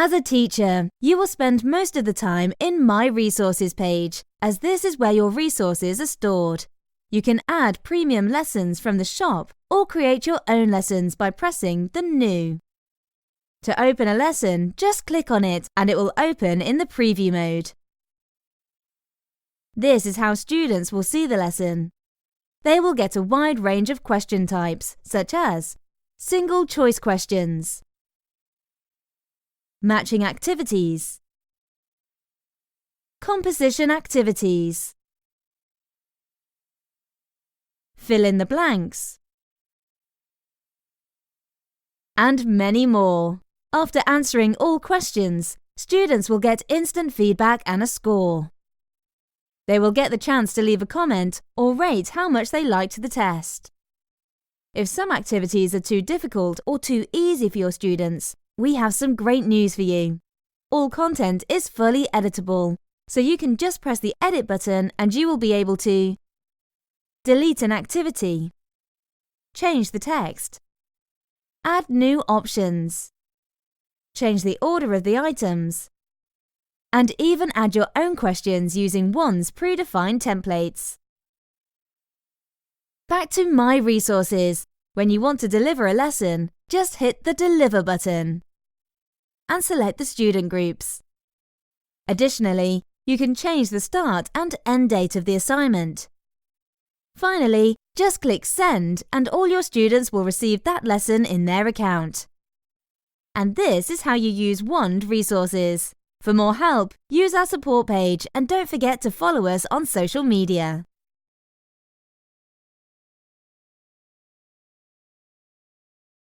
As a teacher, you will spend most of the time in My Resources page, as this is where your resources are stored. You can add premium lessons from the shop or create your own lessons by pressing the New. To open a lesson, just click on it and it will open in the preview mode. This is how students will see the lesson. They will get a wide range of question types, such as single choice questions, matching activities, composition activities, fill in the blanks, and many more. After answering all questions, students will get instant feedback and a score. They will get the chance to leave a comment or rate how much they liked the test. If some activities are too difficult or too easy for your students, we have some great news for you. All content is fully editable, so you can just press the Edit button and you will be able to delete an activity, change the text, add new options, change the order of the items, and even add your own questions using Wand's predefined templates. Back to My Resources. When you want to deliver a lesson, just hit the Deliver button and select the student groups. Additionally, you can change the start and end date of the assignment. Finally, just click Send and all your students will receive that lesson in their account. And this is how you use Wand Resources. For more help, use our support page and don't forget to follow us on social media.